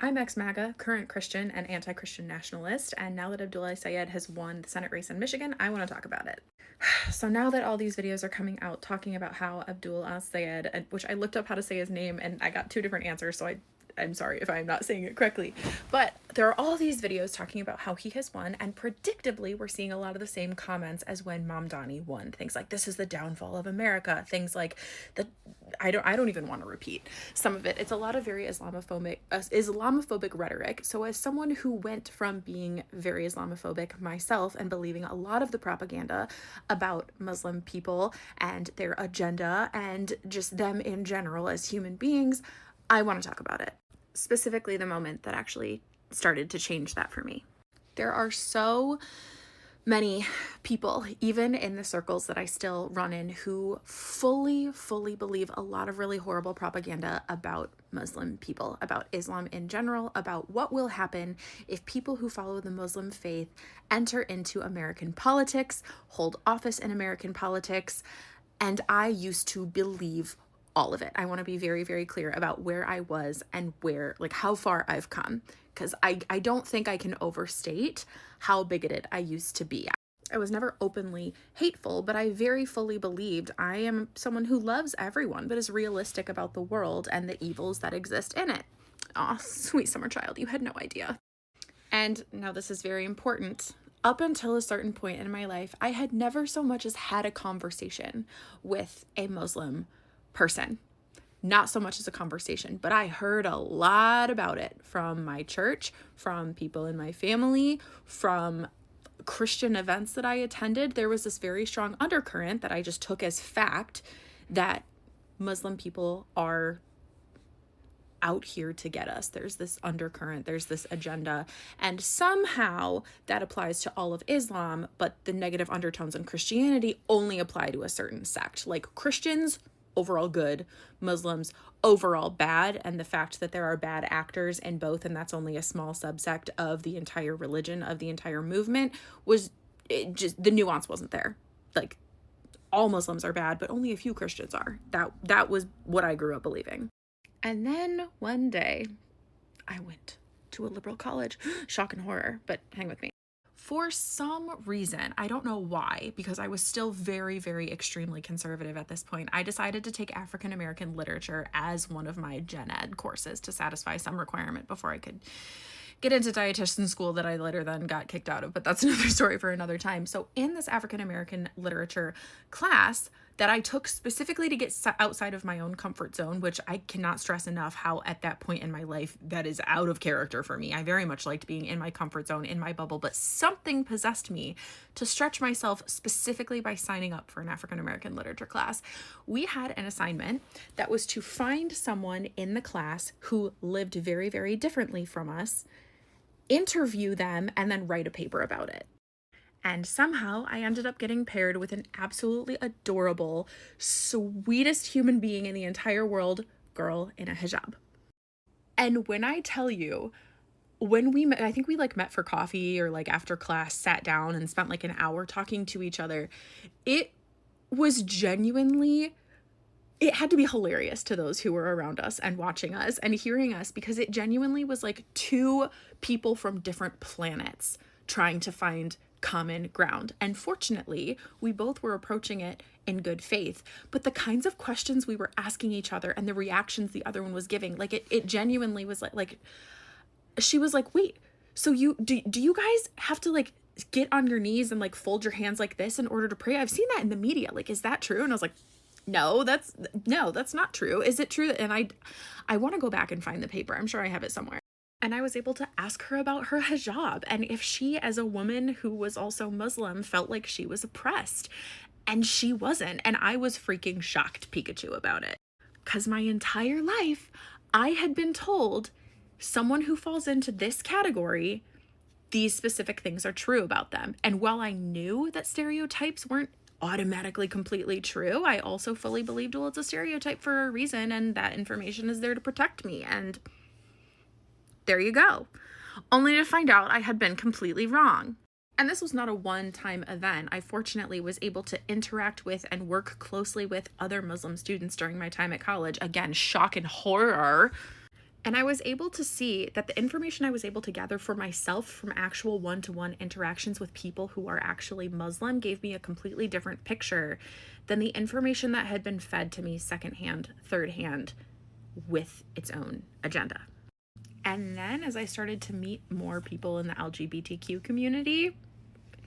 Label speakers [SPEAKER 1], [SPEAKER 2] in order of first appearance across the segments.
[SPEAKER 1] I'm ex-MAGA, current Christian and anti-Christian nationalist, and now that Abdul Al-Sayed has won the Senate race in Michigan, I want to talk about it. So now that all these videos are coming out talking about how Abdul Al-Sayed, which I looked up how to say his name and I got two different answers, so I'm sorry if I'm not saying it correctly, but there are all these videos talking about how he has won, and predictably we're seeing a lot of the same comments as when Mamdani won. Things like, this is the downfall of America, things like that. I don't even want to repeat some of it. It's a lot of very Islamophobic rhetoric. So as someone who went from being very Islamophobic myself and believing a lot of the propaganda about Muslim people and their agenda and just them in general as human beings, I want to talk about it. Specifically the moment that actually started to change that for me. There are so many people, even in the circles that I still run in, who fully believe a lot of really horrible propaganda about Muslim people, about Islam in general, about what will happen if people who follow the Muslim faith enter into American politics, hold office in American politics, and I used to believe all of it. I want to be very clear about where I was and how far I've come, because I don't think I can overstate how bigoted I used to be. I was never openly hateful, but I very fully believed I am someone who loves everyone, but is realistic about the world and the evils that exist in it. Aw, sweet summer child, you had no idea. And now this is very important. Up until a certain point in my life, I had never so much as had a conversation with a Muslim person. Not so much as a conversation, but I heard a lot about it from my church, from people in my family, from Christian events that I attended. There was this very strong undercurrent that I just took as fact that Muslim people are out here to get us. There's this undercurrent, there's this agenda, and somehow that applies to all of Islam, but the negative undertones in Christianity only apply to a certain sect. Like Christians, overall good, Muslims, overall bad, and the fact that there are bad actors in both, and that's only a small subsect of the entire religion, of the entire movement, the nuance wasn't there. Like, all Muslims are bad, but only a few Christians are. That was what I grew up believing. And then one day, I went to a liberal college. Shock and horror, but hang with me. For some reason, I don't know why, because I was still very extremely conservative at this point, I decided to take African American literature as one of my gen ed courses to satisfy some requirement before I could get into dietitian school that I later then got kicked out of, but that's another story for another time. So in this African American literature class that I took specifically to get outside of my own comfort zone, which I cannot stress enough how at that point in my life that is out of character for me. I very much liked being in my comfort zone, in my bubble, but something possessed me to stretch myself specifically by signing up for an African American literature class. We had an assignment that was to find someone in the class who lived very differently from us, interview them, and then write a paper about it. And somehow I ended up getting paired with an absolutely adorable, sweetest human being in the entire world, girl in a hijab. And when I tell you, when we met, I think we met for coffee or after class, sat down and spent an hour talking to each other. It was genuinely, it had to be hilarious to those who were around us and watching us and hearing us, because it genuinely was like two people from different planets trying to find common ground. And fortunately, we both were approaching it in good faith, but the kinds of questions we were asking each other and the reactions the other one was giving, it genuinely was like she was like, wait, so do you guys have to get on your knees and fold your hands like this in order to pray? I've seen that in the media. Is that true? And I was like, no, that's not true. Is it true? And I want to go back and find the paper. I'm sure I have it somewhere. And I was able to ask her about her hijab and if she, as a woman who was also Muslim, felt like she was oppressed. And she wasn't. And I was freaking shocked Pikachu about it. Because my entire life, I had been told someone who falls into this category, these specific things are true about them. And while I knew that stereotypes weren't automatically completely true, I also fully believed, well, it's a stereotype for a reason, and that information is there to protect me. And there you go. Only to find out I had been completely wrong. And this was not a one-time event. I fortunately was able to interact with and work closely with other Muslim students during my time at college. Again, shock and horror. And I was able to see that the information I was able to gather for myself from actual one-to-one interactions with people who are actually Muslim gave me a completely different picture than the information that had been fed to me secondhand, thirdhand, with its own agenda. And then as I started to meet more people in the LGBTQ community,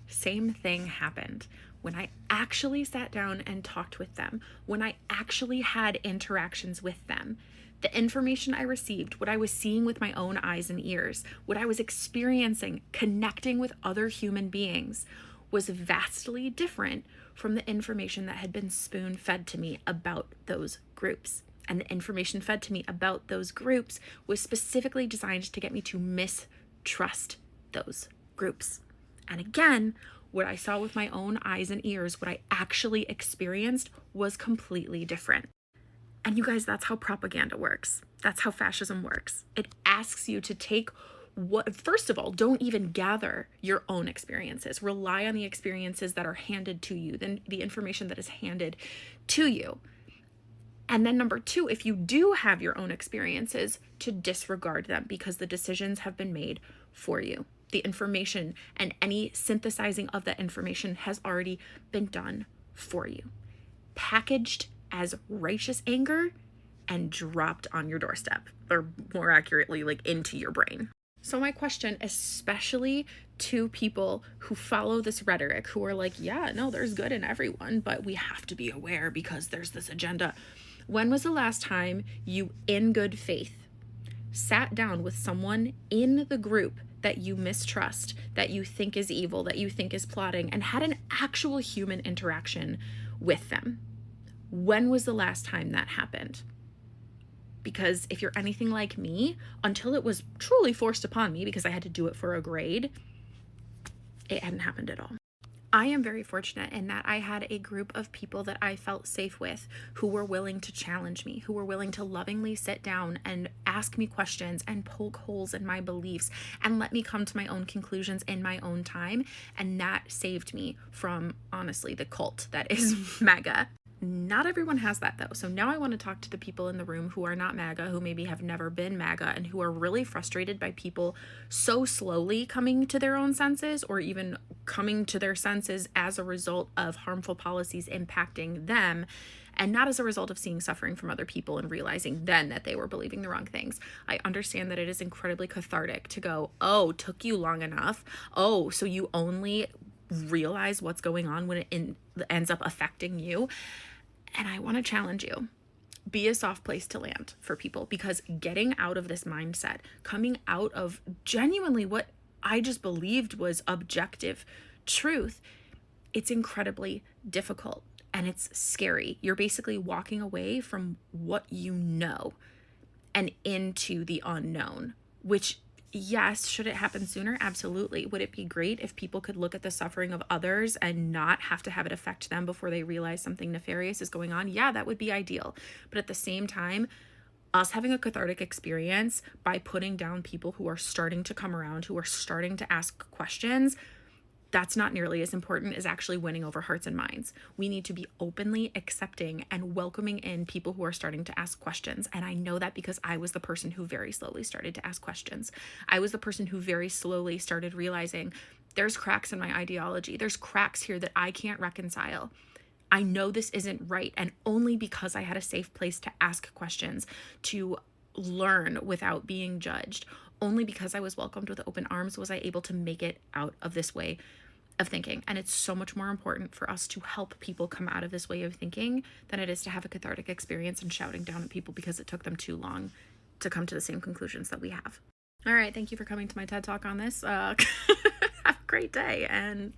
[SPEAKER 1] same thing happened. When I actually sat down and talked with them, when I actually had interactions with them, the information I received, what I was seeing with my own eyes and ears, what I was experiencing, connecting with other human beings, was vastly different from the information that had been spoon-fed to me about those groups. And the information fed to me about those groups was specifically designed to get me to mistrust those groups. And again, what I saw with my own eyes and ears, what I actually experienced, was completely different. And you guys, that's how propaganda works. That's how fascism works. It asks you to take what, first of all, don't even gather your own experiences. Rely on the experiences that are handed to you, then the information that is handed to you. And then number two, if you do have your own experiences, to disregard them because the decisions have been made for you. The information and any synthesizing of that information has already been done for you, packaged as righteous anger and dropped on your doorstep, or more accurately, like into your brain. So my question, especially to people who follow this rhetoric, who are like, yeah, no, there's good in everyone, but we have to be aware because there's this agenda. When was the last time you, in good faith, sat down with someone in the group that you mistrust, that you think is evil, that you think is plotting, and had an actual human interaction with them? When was the last time that happened? Because if you're anything like me, until it was truly forced upon me because I had to do it for a grade, it hadn't happened at all. I am very fortunate in that I had a group of people that I felt safe with who were willing to challenge me, who were willing to lovingly sit down and ask me questions and poke holes in my beliefs and let me come to my own conclusions in my own time. And that saved me from, honestly, the cult that is MAGA. Not everyone has that though. So now I want to talk to the people in the room who are not MAGA, who maybe have never been MAGA, and who are really frustrated by people so slowly coming to their own senses, or even coming to their senses as a result of harmful policies impacting them, and not as a result of seeing suffering from other people and realizing then that they were believing the wrong things. I understand that it is incredibly cathartic to go, oh, took you long enough. Oh, so you only realize what's going on when it ends up affecting you. And I want to challenge you. Be a soft place to land for people, because getting out of this mindset, coming out of genuinely what I just believed was objective truth, it's incredibly difficult and it's scary. You're basically walking away from what you know and into the unknown, which, yes, should it happen sooner? Absolutely. Would it be great if people could look at the suffering of others and not have to have it affect them before they realize something nefarious is going on? Yeah, that would be ideal. But at the same time, us having a cathartic experience by putting down people who are starting to come around, who are starting to ask questions, that's not nearly as important as actually winning over hearts and minds. We need to be openly accepting and welcoming in people who are starting to ask questions. And I know that because I was the person who very slowly started to ask questions. I was the person who very slowly started realizing there's cracks in my ideology. There's cracks here that I can't reconcile. I know this isn't right. And only because I had a safe place to ask questions, to learn without being judged, only because I was welcomed with open arms was I able to make it out of this way of thinking. And it's so much more important for us to help people come out of this way of thinking than it is to have a cathartic experience and shouting down at people because it took them too long to come to the same conclusions that we have. All right, thank you for coming to my TED Talk on this. Have a great day, and